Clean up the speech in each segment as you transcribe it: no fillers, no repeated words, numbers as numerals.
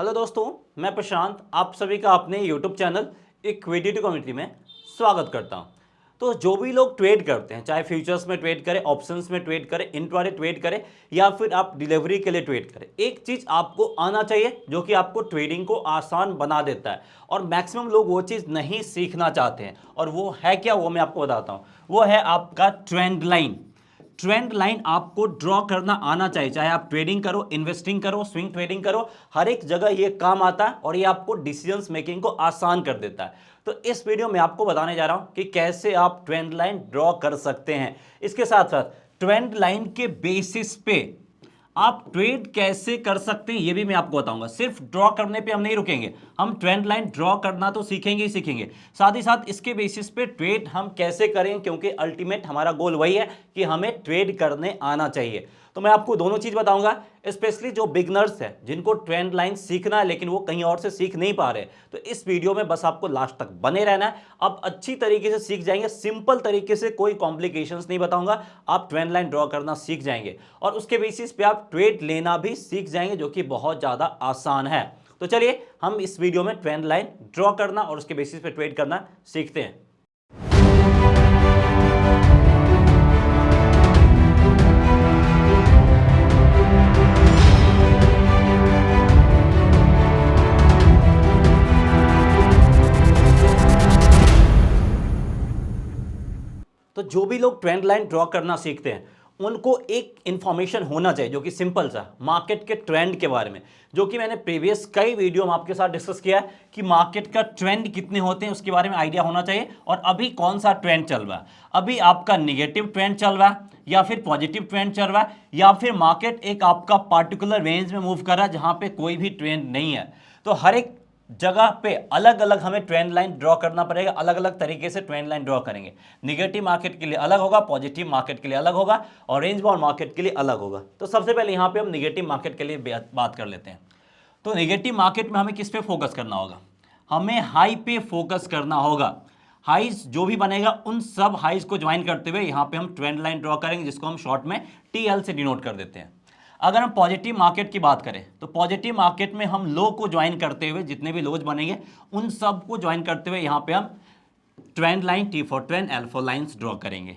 Hello दोस्तों, मैं प्रशांत आप सभी का अपने यूट्यूब चैनल इक्विटी कम्युनिटी में स्वागत करता हूं। तो जो भी लोग ट्रेड करते हैं, चाहे फ्यूचर्स में ट्रेड करें, ऑप्शंस में ट्रेड करें, इंट्राडे ट्रेड करें या फिर आप डिलीवरी के लिए ट्रेड करें, एक चीज़ आपको आना चाहिए जो कि आपको ट्रेडिंग को आसान बना देता है। और मैक्सिमम लोग वो चीज़ नहीं सीखना चाहते हैं, और वो है क्या, वो मैं आपको बताता हूँ। वो है आपका ट्रेंड लाइन। ट्रेंड लाइन आपको ड्रॉ करना आना चाहिए, चाहे आप ट्रेडिंग करो, इन्वेस्टिंग करो, स्विंग ट्रेडिंग करो, हर एक जगह ये काम आता है और ये आपको डिसीजंस मेकिंग को आसान कर देता है। तो इस वीडियो में आपको बताने जा रहा हूं कि कैसे आप ट्रेंड लाइन ड्रॉ कर सकते हैं। इसके साथ साथ ट्रेंड लाइन के बेसिस पे आप ट्रेड कैसे कर सकते हैं ये भी मैं आपको बताऊंगा। सिर्फ ड्रॉ करने पे हम नहीं रुकेंगे, हम ट्रेंड लाइन ड्रॉ करना तो सीखेंगे ही सीखेंगे, साथ ही साथ इसके बेसिस पे ट्रेड हम कैसे करें, क्योंकि अल्टीमेट हमारा गोल वही है कि हमें ट्रेड करने आना चाहिए। तो मैं आपको दोनों चीज बताऊंगा, स्पेशली जो बिगनर्स है जिनको ट्रेंड लाइन सीखना है लेकिन वो कहीं और से सीख नहीं पा रहे, तो इस वीडियो में बस आपको लास्ट तक बने रहना है। आप अच्छी तरीके से सीख जाएंगे, सिंपल तरीके से, कोई कॉम्प्लिकेशंस नहीं बताऊंगा। आप ट्रेंड लाइन ड्रॉ करना सीख जाएंगे और उसके बेसिस पे आप ट्रेड लेना भी सीख जाएंगे, जो कि बहुत ज्यादा आसान है। तो चलिए हम इस वीडियो में ट्रेंड लाइन ड्रॉ करना और उसके बेसिस पे ट्रेड करना सीखते हैं। तो जो भी लोग ट्रेंड लाइन ड्रॉ करना सीखते हैं उनको एक इंफॉर्मेशन होना चाहिए जो कि सिंपल सा मार्केट के ट्रेंड के बारे में, जो कि मैंने प्रीवियस कई वीडियो में आपके साथ डिस्कस किया है कि मार्केट का ट्रेंड कितने होते हैं उसके बारे में आइडिया होना चाहिए। और अभी कौन सा ट्रेंड चल रहा है, अभी आपका निगेटिव ट्रेंड चल रहा है या फिर पॉजिटिव ट्रेंड चल रहा है, या फिर मार्केट एक आपका पार्टिकुलर रेंज में मूव कर रहा है जहां पे कोई भी ट्रेंड नहीं है। तो हर एक जगह पे अलग अलग हमें ट्रेंड लाइन ड्रॉ करना पड़ेगा, अलग अलग तरीके से ट्रेंड लाइन ड्रॉ करेंगे। निगेटिव मार्केट के लिए अलग होगा, पॉजिटिव मार्केट के लिए अलग होगा और रेंज बाउंड मार्केट के लिए अलग होगा। तो सबसे पहले यहां पे हम निगेटिव मार्केट के लिए बात कर लेते हैं। तो निगेटिव मार्केट में हमें किस पे फोकस करना होगा, हमें हाई पे फोकस करना होगा। हाइज जो भी बनेगा उन सब हाइज को ज्वाइन करते हुए यहां पे हम ट्रेंड लाइन ड्रॉ करेंगे, जिसको हम शॉर्ट में टीएल से डिनोट कर देते हैं। अगर हम पॉजिटिव मार्केट की बात करें तो पॉजिटिव मार्केट में हम लो को ज्वाइन करते हुए जितने भी लोज बनेंगे उन सब को ज्वाइन करते हुए यहां पे हम trend line, T for trend, L for lines draw करेंगे।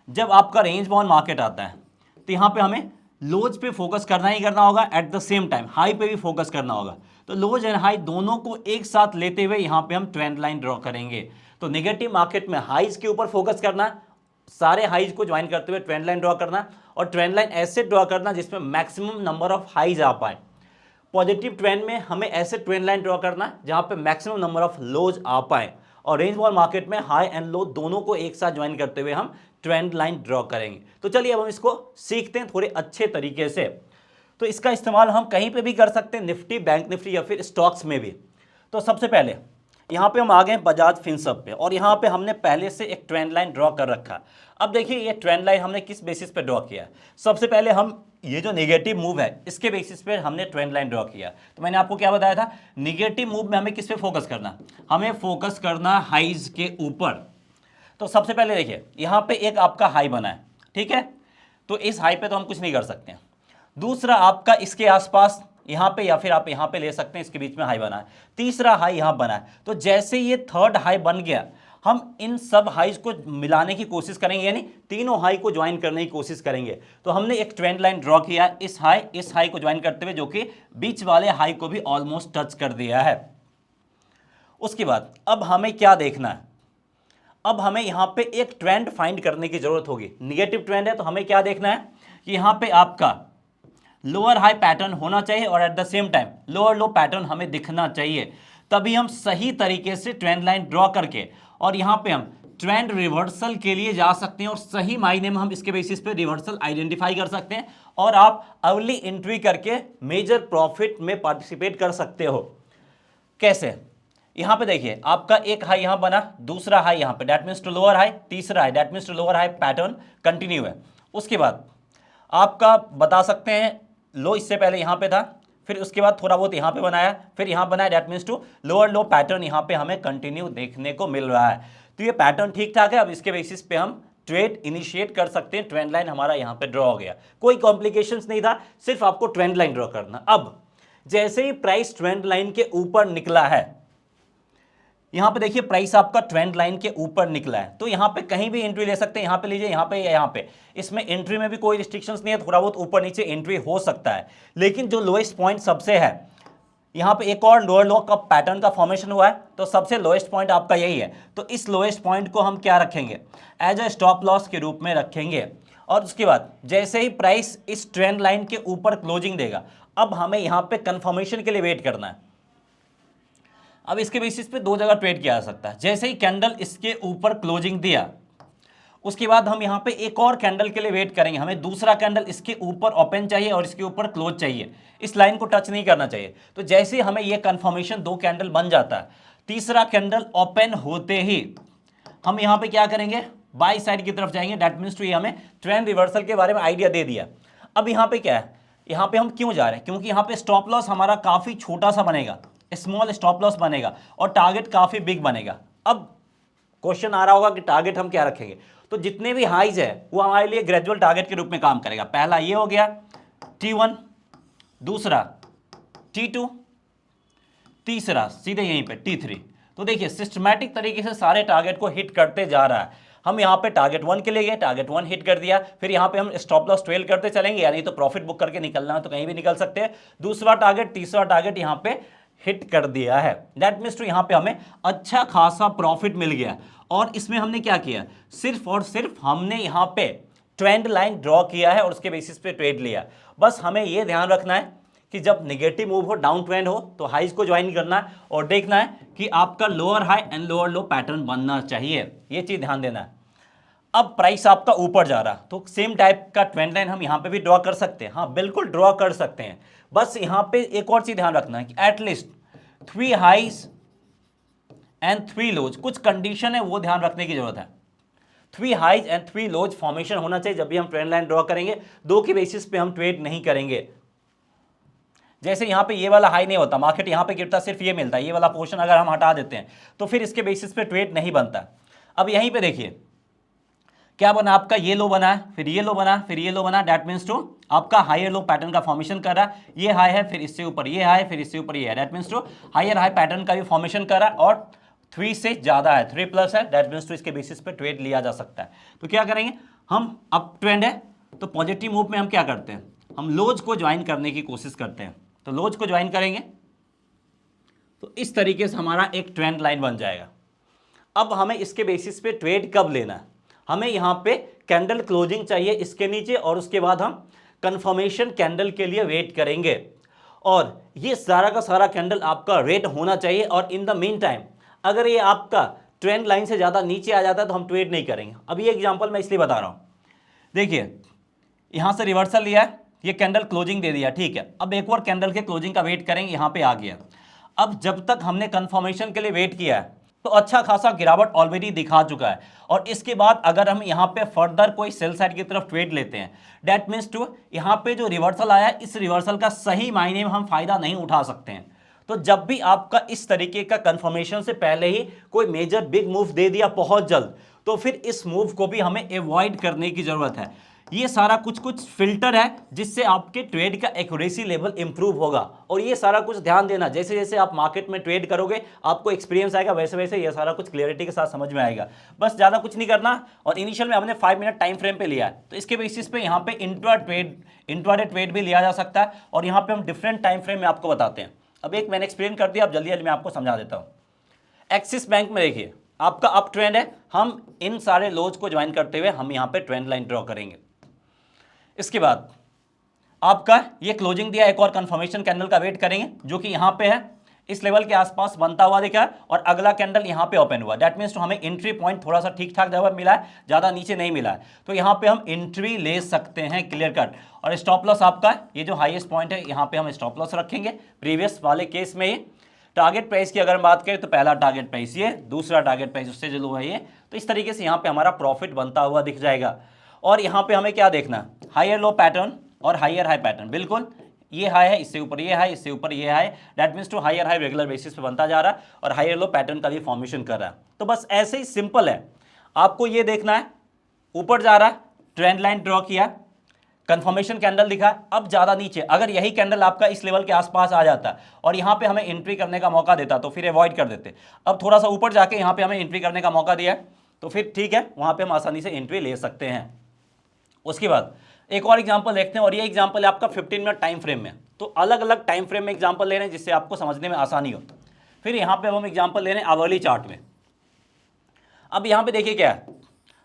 जब आपका रेंज बाउंड मार्केट आता है तो यहां पे हमें लोज पे फोकस करना ही करना होगा, at the same time high पे भी फोकस करना होगा। तो लोज एंड हाई दोनों को एक साथ लेते हुए यहां पे हम ट्रेंड लाइन ड्रॉ करेंगे। तो नेगेटिव मार्केट में हाइज के ऊपर फोकस करना, सारे हाइज को ज्वाइन करते हुए ट्रेंड लाइन ड्रॉ करना, और ट्रेंड लाइन ऐसे ड्रॉ करना जिसमें मैक्सिमम नंबर ऑफ हाइज आ पाए। पॉजिटिव ट्रेंड में हमें ऐसे ट्रेंड लाइन ड्रॉ करना है जहां पे मैक्सिमम नंबर ऑफ लोज आ पाए, और रेंज बाउंड मार्केट में हाई एंड लो दोनों को एक साथ ज्वाइन करते हुए हम ट्रेंड लाइन ड्रॉ करेंगे। तो चलिए अब हम इसको सीखते हैं थोड़े अच्छे तरीके से। तो इसका इस्तेमाल हम कहीं पे भी कर सकते हैं, निफ्टी, बैंक निफ्टी या फिर स्टॉक्स में भी। तो सबसे पहले यहाँ पे हम आ गए बजाज फिनसर्व पे, और यहाँ पे हमने पहले से एक ट्रेंड लाइन ड्रॉ कर रखा है। अब देखिए ये ट्रेंड लाइन हमने किस बेसिस पे ड्रॉ किया है। सबसे पहले हम ये जो नेगेटिव मूव है इसके बेसिस पे हमने ट्रेंड लाइन ड्रॉ किया। तो मैंने आपको क्या बताया था, नेगेटिव मूव में हमें किस पे फोकस करना, हमें फोकस करना हाइज के ऊपर। तो सबसे पहले देखिए यहाँ पे एक आपका हाई बना है, ठीक है, तो इस हाई पे तो हम कुछ नहीं कर सकते हैं। दूसरा आपका इसके आसपास यहां पे या फिर आप यहां पे ले सकते हैं, इसके बीच में हाई बना है। तीसरा हाई यहां बना है। तो जैसे ये थर्ड हाई बन गया, हम इन सब हाइज को मिलाने की कोशिश करेंगे, यानी तीनों हाई को ज्वाइन करने की कोशिश करेंगे। तो हमने एक ट्रेंड लाइन ड्रॉ किया, इस हाई को ज्वाइन करते हुए, जो कि बीच वाले हाई को भी ऑलमोस्ट टच कर दिया है। उसके बाद अब हमें क्या देखना है, अब हमें यहां पे एक ट्रेंड फाइंड करने की जरूरत होगी। निगेटिव ट्रेंड है तो हमें क्या देखना है कि यहां पे आपका लोअर हाई पैटर्न होना चाहिए और at the same time lower low pattern हमें दिखना चाहिए। तभी हम सही तरीके से ट्रेंड लाइन ड्रॉ करके और यहां पे हम ट्रेंड रिवर्सल के लिए जा सकते हैं, और सही मायने में हम इसके बेसिस पे रिवर्सल आइडेंटिफाई कर सकते हैं, और आप अर्ली एंट्री करके मेजर प्रॉफिट में पार्टिसिपेट कर सकते हो। कैसे, यहां पे देखिए आपका एक हाई यहां बना, दूसरा हाई यहां पे, that means to lower high, तीसरा high that means to lower high, pattern continue है। उसके बाद आपका बता सकते हैं लो इससे पहले यहां पे था, फिर उसके बाद थोड़ा बहुत यहां पे बनाया, फिर यहां बनाया, that means to lower low pattern यहां पे हमें कंटिन्यू देखने को मिल रहा है। तो ये पैटर्न ठीक ठाक है। अब इसके बेसिस पे हम ट्रेड इनिशिएट कर सकते हैं। ट्रेंड लाइन हमारा यहां पे ड्रॉ हो गया, कोई कॉम्प्लिकेशंस नहीं था, सिर्फ आपको ट्रेंड लाइन ड्रॉ करना। अब जैसे ही प्राइस ट्रेंड लाइन के ऊपर निकला है, यहां पे देखिए प्राइस आपका ट्रेंड लाइन के ऊपर निकला है, तो यहां पे कहीं भी एंट्री ले सकते हैं, यहां पे लीजिए, यहां पे या यहां पे, इसमें एंट्री में भी कोई रिस्ट्रिक्शंस नहीं है, थोड़ा बहुत ऊपर नीचे एंट्री हो सकता है। लेकिन जो लोएस्ट पॉइंट सबसे है, यहां पे एक और लोअर लो का पैटर्न का फॉर्मेशन हुआ है, तो सबसे लोएस्ट पॉइंट आपका यही है। तो इस लोएस्ट पॉइंट को हम क्या रखेंगे, एज अ स्टॉप लॉस के रूप में रखेंगे। और उसके बाद जैसे ही प्राइस इस ट्रेंड लाइन के ऊपर क्लोजिंग देगा, अब हमें यहां पे कंफर्मेशन के लिए वेट करना है। अब इसके बेसिस पे दो जगह ट्रेड किया जा सकता है। जैसे ही कैंडल इसके ऊपर क्लोजिंग दिया, उसके बाद हम यहां पे एक और कैंडल के लिए वेट करेंगे। हमें दूसरा कैंडल इसके ऊपर ओपन चाहिए और इसके ऊपर क्लोज चाहिए, इस लाइन को टच नहीं करना चाहिए। तो जैसे ही हमें यह कंफर्मेशन दो कैंडल बन जाता है, तीसरा कैंडल ओपन होते ही हम यहां पे क्या करेंगे, बाई साइड की तरफ जाएंगे। दैट मीन्स टू ये हमें ट्रेंड रिवर्सल के बारे में आइडिया दे दिया। अब यहां पे क्या है, यहां पे हम क्यों जा रहे हैं, क्योंकि यहां पे स्टॉप लॉस हमारा काफी छोटा सा बनेगा, स्मॉल स्टॉप लॉस बनेगा और टारगेट काफी बिग बनेगा। अब क्वेश्चन आ रहा होगा कि टारगेट हम क्या रखेंगे, तो जितने भी हाइज है वो हमारे लिए ग्रेजुअल टारगेट के रूप में काम करेगा। पहला ये हो गया T1, दूसरा T2, तीसरा सीधे यहीं पे T3। तो देखिए सिस्टमैटिक तरीके से सारे टारगेट को हिट करते जा रहा है। हम यहाँ पे टारगेट 1 के लिए गए, टारगेट 1 हिट कर दिया, फिर यहाँ पे हम स्टॉप लॉस ट्रेल करते चलेंगे, यानी तो प्रॉफिट बुक करके निकलना है तो कहीं भी निकल सकते हैं। दूसरा टारगेट, तीसरा टारगेट यहाँ पे हिट कर दिया है। दैट मीन्स टू यहाँ पे हमें अच्छा खासा प्रॉफिट मिल गया। और इसमें हमने क्या किया, सिर्फ और सिर्फ हमने यहाँ पे ट्रेंड लाइन ड्रॉ किया है और उसके बेसिस पे ट्रेड लिया। बस हमें ये ध्यान रखना है कि जब नेगेटिव मूव हो, डाउन ट्रेंड हो, तो हाइज को ज्वाइन करना है और देखना है कि आपका lower high and lower low pattern बनना चाहिए, ये चीज ध्यान देना है। अब प्राइस आपका ऊपर जा रहा, तो सेम टाइप का ट्रेंड लाइन हम यहां पे भी ड्रॉ कर सकते हैं। हाँ बिल्कुल ड्रॉ कर सकते हैं, बस यहां पे एक और चीज ध्यान रखना है कि एटलीस्ट 3 हाइज एंड 3 लोज, कुछ कंडीशन है वो ध्यान रखने की जरूरत है। 3 हाइज एंड 3 लोज फॉर्मेशन होना चाहिए जब भी हम ट्रेंड लाइन ड्रॉ करेंगे। दो के बेसिस पे हम ट्रेड नहीं करेंगे। जैसे यहां पे ये वाला हाई नहीं होता, मार्केट यहां पे गिरता, सिर्फ ये मिलता है, ये वाला पोर्शन अगर हम हटा देते हैं तो फिर इसके बेसिस पे ट्रेड नहीं बनता। अब यहीं पे देखिए क्या बना, आपका ये लो बना है, फिर ये लो बना, फिर ये लो बना। दैट मीन्स टू आपका हायर लो पैटर्न का फॉर्मेशन कर रहा है। ये हाई है, फिर इससे ऊपर ये हाई, फिर इससे ऊपर ये है। That means to higher high pattern का भी फॉर्मेशन कर रहा है और 3 से ज्यादा है, 3 प्लस है। दैट मीन्स टू इसके बेसिस पे ट्रेड लिया जा सकता है। तो क्या करेंगे हम, अप ट्रेंड है तो पॉजिटिव मूव में हम क्या करते हैं, हम लोज को ज्वाइन करने की कोशिश करते हैं। तो लोज को ज्वाइन करेंगे तो इस तरीके से हमारा एक ट्रेंड लाइन बन जाएगा। अब हमें इसके बेसिस पे ट्रेड कब लेना है, हमें यहां पे कैंडल क्लोजिंग चाहिए इसके नीचे और उसके बाद हम कंफर्मेशन कैंडल के लिए वेट करेंगे। और ये सारा का सारा कैंडल आपका रेट होना चाहिए। और इन द मीन टाइम अगर ये आपका ट्रेंड लाइन से ज़्यादा नीचे आ जाता है तो हम ट्रेड नहीं करेंगे। अब ये एग्जांपल मैं इसलिए बता रहा हूँ, देखिए यहां से रिवर्सल लिया है, ये कैंडल क्लोजिंग दे दिया, ठीक है। अब एक और कैंडल के क्लोजिंग का वेट करेंगे, यहां पे आ गया। अब जब तक हमने कंफर्मेशन के लिए वेट किया है तो अच्छा खासा गिरावट ऑलरेडी दिखा चुका है। और इसके बाद अगर हम यहां पे फर्दर कोई सेल साइड की तरफ ट्रेड लेते हैं, दैट मीन्स टू यहां पे जो रिवर्सल आया है, इस रिवर्सल का सही मायने में हम फायदा नहीं उठा सकते हैं। तो जब भी आपका इस तरीके का कंफर्मेशन से पहले ही कोई मेजर बिग मूव दे दिया बहुत जल्द, तो फिर इस मूव को भी हमें अवॉइड करने की जरूरत है। ये सारा कुछ कुछ फिल्टर है जिससे आपके ट्रेड का एक्यूरेसी लेवल इंप्रूव होगा। और ये सारा कुछ ध्यान देना, जैसे जैसे आप मार्केट में ट्रेड करोगे आपको एक्सपीरियंस आएगा, वैसे वैसे ये सारा कुछ क्लियरिटी के साथ समझ में आएगा। बस ज़्यादा कुछ नहीं करना। और इनिशियल में हमने 5 मिनट टाइम फ्रेम पे लिया है, तो इसके बेसिस पे यहाँ पे इंट्राडे ट्रेड भी लिया जा सकता है। और यहाँ पे हम डिफरेंट टाइम फ्रेम में आपको बताते हैं। अब एक मैंने एक्सप्लेन कर दिया, अब जल्दी जल्दी मैं आपको समझा देता हूँ। एक्सिस बैंक में देखिए आपका अप ट्रेंड है, हम इन सारे लोज को ज्वाइन करते हुए हम यहाँ पे ट्रेंड लाइन ड्रॉ करेंगे। इसके बाद आपका ये क्लोजिंग दिया, एक और कंफर्मेशन कैंडल का वेट करेंगे जो कि यहां पे है, इस लेवल के आसपास बनता हुआ दिखा है। और अगला कैंडल यहां पे ओपन हुआ। दैट मीन्स तो हमें एंट्री पॉइंट थोड़ा सा ठीक ठाक जगह मिला है, ज्यादा नीचे नहीं मिला है, तो यहां पे हम एंट्री ले सकते हैं क्लियर कट। और स्टॉप लॉस आपका ये जो हाईएस्ट पॉइंट है यहां पे हम स्टॉप लॉस रखेंगे। प्रीवियस वाले केस में ही टारगेट प्राइस की अगर हम बात करें तो पहला टारगेट प्राइस ये, दूसरा टारगेट प्राइस उससे जो लो है ये। तो इस तरीके से यहां पे हमारा प्रॉफिट बनता हुआ दिख जाएगा। और यहाँ पे हमें क्या देखना, हायर लो पैटर्न और हायर हाई पैटर्न। बिल्कुल ये हाई है, इससे ऊपर ये हाई, इससे ऊपर ये high. That means to higher high regular basis पे बनता जा रहा है और हायर लो पैटर्न का भी फॉर्मेशन कर रहा है। तो बस ऐसे ही सिंपल है, आपको ये देखना है ऊपर जा रहा है, ट्रेंड लाइन ड्रॉ किया, कंफर्मेशन कैंडल दिखा, अब ज़्यादा नीचे, अगर यही कैंडल आपका इस लेवल के आसपास आ जाता और यहाँ पे हमें एंट्री करने का मौका देता तो फिर अवॉइड कर देते। अब थोड़ा सा ऊपर जाके यहाँ पे हमें एंट्री करने का मौका दिया है तो फिर ठीक है, वहाँ पे हम आसानी से एंट्री ले सकते हैं। उसके बाद एक और एग्जांपल देखते हैं, और ये एग्जांपल है आपका 15 मिनट टाइम फ्रेम में। तो अलग अलग टाइम फ्रेम में एग्जांपल ले रहे हैं जिससे आपको समझने में आसानी हो। फिर यहाँ पे हम एग्जांपल ले रहे हैं आवरली चार्ट में। अब यहाँ पे देखिए क्या है,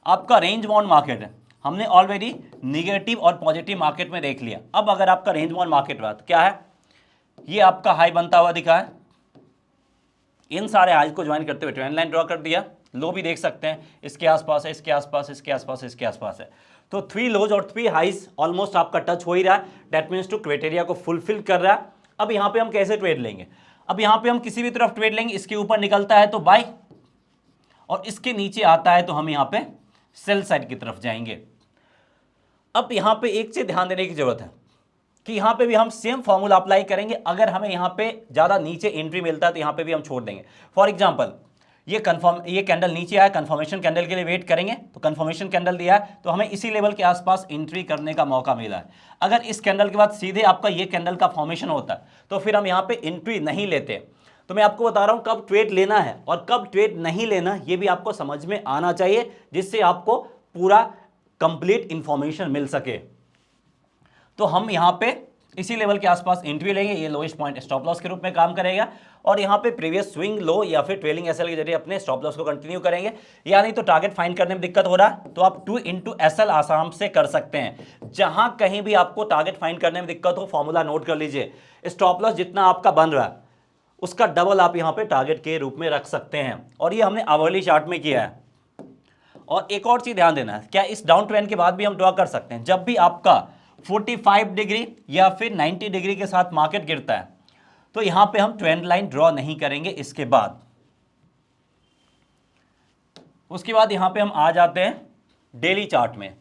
आपका रेंज बाउंड मार्केट है, हमने ऑलरेडी निगेटिव और पॉजिटिव मार्केट में देख लिया। अब अगर आपका रेंज बाउंड मार्केट रहा तो क्या है, ये आपका हाई बनता हुआ दिखा है, इन सारे हाई को ज्वाइन करते हुए ट्रेंड लाइन ड्रॉ कर दिया। लो भी देख सकते हैं, इसके आसपास है, इसके आसपास, इसके आसपास, इसके आसपास है। तो 3 लोज और 3 हाइज ऑलमोस्ट आपका टच हो ही रहा है, डेट मीन्स टू क्राइटेरिया को फुलफिल कर रहा है। अब यहाँ पे हम कैसे ट्रेड लेंगे, अब यहाँ पे हम किसी भी तरफ ट्रेड लेंगे, इसके ऊपर निकलता है तो बाय और इसके नीचे आता है तो हम यहाँ पे सेल साइड की तरफ जाएंगे। अब यहाँ पे एक चीज ध्यान देने की जरूरत है कि यहाँ पे भी हम सेम फॉर्मूला अप्लाई करेंगे। अगर हमें यहाँ पे ज़्यादा नीचे एंट्री मिलता है तो यहाँ पे भी हम छोड़ देंगे। फॉर एग्जांपल ये कैंडल नीचे आया, कंफर्मेशन कैंडल के लिए वेट करेंगे, तो कंफर्मेशन कैंडल दिया है तो हमें इसी लेवल के आसपास एंट्री करने का मौका मिला है। अगर इस कैंडल के बाद सीधे आपका ये कैंडल का फॉर्मेशन होता है तो फिर हम यहाँ पे एंट्री नहीं लेते। तो मैं आपको बता रहा हूँ कब ट्रेड लेना है और कब ट्रेड नहीं लेना, ये भी आपको समझ में आना चाहिए, जिससे आपको पूरा कंप्लीट इंफॉर्मेशन मिल सके। तो हम यहाँ पे इसी लेवल के आसपास एंट्री लेंगे, ये लोएस्ट पॉइंट स्टॉप लॉस के रूप में काम करेगा, और यहाँ पे प्रीवियस स्विंग लो या फिर ट्रेलिंग एसएल के जरिए अपने स्टॉप लॉस को कंटिन्यू करेंगे। या नहीं तो टारगेट फाइंड करने में दिक्कत हो रहा है तो आप 2 into SL आसाम से कर सकते हैं। जहां कहीं भी आपको टारगेट फाइंड करने में दिक्कत हो, फॉर्मूला नोट कर लीजिए, स्टॉप लॉस जितना आपका बन रहा है उसका डबल आप यहाँ पे टारगेट के रूप में रख सकते हैं, और ये हमने आवरली चार्ट में किया है। और एक और चीज ध्यान देना है, क्या इस डाउन ट्रेंड के बाद भी हम ड्रॉ कर सकते हैं। जब भी आपका 45 डिग्री या फिर 90 डिग्री के साथ मार्केट गिरता है तो यहां पे हम ट्रेंड लाइन ड्रॉ नहीं करेंगे। इसके बाद उसके बाद यहां पे हम आ जाते हैं डेली चार्ट में।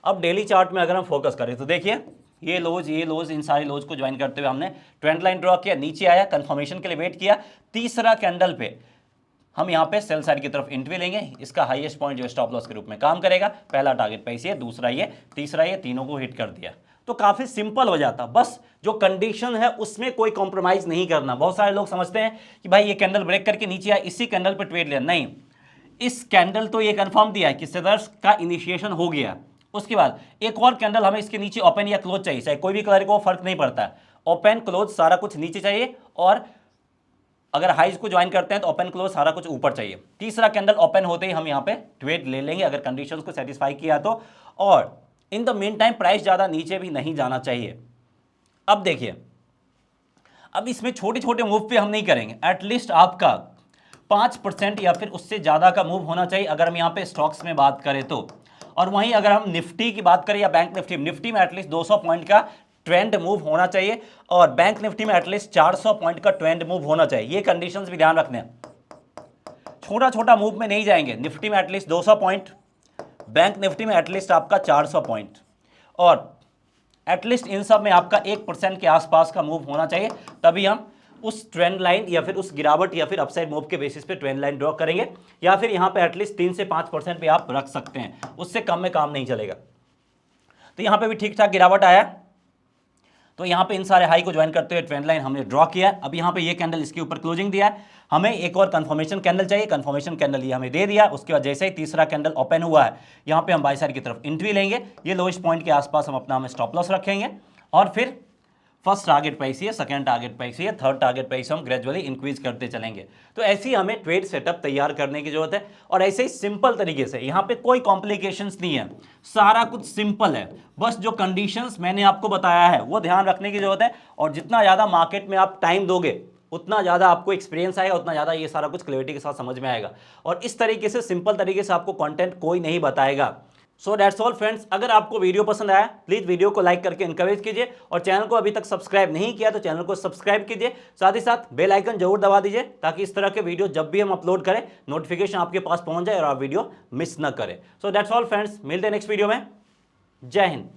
अब डेली चार्ट में अगर हम फोकस करें तो देखिए ये लोज इन सारे लोज को ज्वाइन करते हुए हमने ट्रेंड लाइन ड्रॉ किया, नीचे आया, कंफर्मेशन के लिए वेट किया, तीसरा कैंडल पे हम यहाँ पे सेल साइड की तरफ एंट्री लेंगे। इसका हाईएस्ट पॉइंट जो स्टॉप लॉस के रूप में काम करेगा, पहला टारगेट पे ये, दूसरा ये, तीसरा ये, तीनों को हिट कर दिया तो काफी सिंपल हो जाता। बस जो कंडीशन है उसमें कोई कॉम्प्रोमाइज नहीं करना। बहुत सारे लोग समझते हैं कि भाई ये कैंडल ब्रेक करके नीचे आया, इसी कैंडल पर ट्रेड लेना, नहीं, इस कैंडल तो ये कंफर्म दिया है कि सेलर्स का इनिशिएशन हो गया। उसके बाद एक और कैंडल हमें इसके नीचे ओपन या क्लोज चाहिए, चाहे कोई भी कलर को फर्क नहीं पड़ता है, ओपन क्लोज सारा कुछ नीचे चाहिए, और अगर हाइज को ज्वाइन करते हैं तो ओपन क्लोज सारा कुछ ऊपर चाहिए। तीसरा कैंडल ओपन होते ही हम यहाँ पे ट्रेड ले लेंगे अगर कंडीशंस को सेटिस्फाई किया तो, और in the mean time price ज़्यादा नीचे भी नहीं जाना चाहिए। अब देखिए, अब इसमें छोटे छोटे मूव पे हम नहीं करेंगे, एटलीस्ट आपका 5% या फिर उससे ज़्यादा का मूव होना चाहिए अगर हम यहाँ पे स्टॉक्स में बात करें तो। और वहीं अगर हम निफ्टी की बात करें या बैंक निफ्टी में एटलीस्ट 200 पॉइंट का ट्रेंड मूव होना चाहिए, और बैंक निफ्टी में एटलीस्ट 400 पॉइंट का ट्रेंड मूव होना चाहिए। ये कंडीशंस भी ध्यान रखने हैं, छोटा छोटा मूव में नहीं जाएंगे। निफ्टी में एटलीस्ट 200 पॉइंट, बैंक निफ्टी में एटलीस्ट आपका 400 पॉइंट, और एटलीस्ट इन सब में आपका 1% के आसपास का मूव होना चाहिए, तभी हम उस ट्रेंड लाइन या फिर उस गिरावट या फिर अपसाइड मूव के बेसिस पे ट्रेंड लाइन ड्रॉ करेंगे। या फिर यहाँ पे एटलीस्ट 3 से 5% पे आप रख सकते हैं, उससे कम में काम नहीं चलेगा। तो यहाँ पे भी ठीक ठाक गिरावट आया, तो यहाँ पे इन सारे हाई को ज्वाइन करते हुए ट्रेंड लाइन हमने ड्रॉ किया। अब यहाँ पे ये कैंडल इसके ऊपर क्लोजिंग दिया है, हमें एक और कंफर्मेशन कैंडल चाहिए, कंफर्मेशन कैंडल ये हमें दे दिया। उसके बाद जैसे ही तीसरा कैंडल ओपन हुआ है, यहाँ पे हम बाय साइड की तरफ एंट्री लेंगे, ये लोएस्ट पॉइंट के आसपास हम अपना स्टॉप लॉस रखेंगे, और फिर फर्स्ट टारगेट प्राइस है, सेकंड टारगेट प्राइस है, थर्ड टारगेट प्राइस हम ग्रेजुअली इंक्रीज करते चलेंगे। तो ऐसे ही हमें ट्रेड सेटअप तैयार करने की जरूरत है, और ऐसे ही सिंपल तरीके से, यहाँ पे कोई कॉम्प्लिकेशंस नहीं है, सारा कुछ सिंपल है। बस जो कंडीशंस मैंने आपको बताया है वो ध्यान रखने की जरूरत है, और जितना ज़्यादा मार्केट में आप टाइम दोगे उतना ज़्यादा आपको एक्सपीरियंस आएगा, उतना ज़्यादा ये सारा कुछ क्लैरिटी के साथ समझ में आएगा। और इस तरीके से सिंपल तरीके से आपको कंटेंट कोई नहीं बताएगा। सो दैट्स ऑल फ्रेंड्स, अगर आपको वीडियो पसंद आया प्लीज़ वीडियो को लाइक करके इनकरेज कीजिए, और चैनल को अभी तक सब्सक्राइब नहीं किया तो चैनल को सब्सक्राइब कीजिए, साथ ही साथ बेल आइकन जरूर दबा दीजिए, ताकि इस तरह के वीडियो जब भी हम अपलोड करें नोटिफिकेशन आपके पास पहुंच जाए और आप वीडियो मिस न करें। सो दैट्स ऑल फ्रेंड्स, मिलते हैं नेक्स्ट वीडियो में। जय हिंद।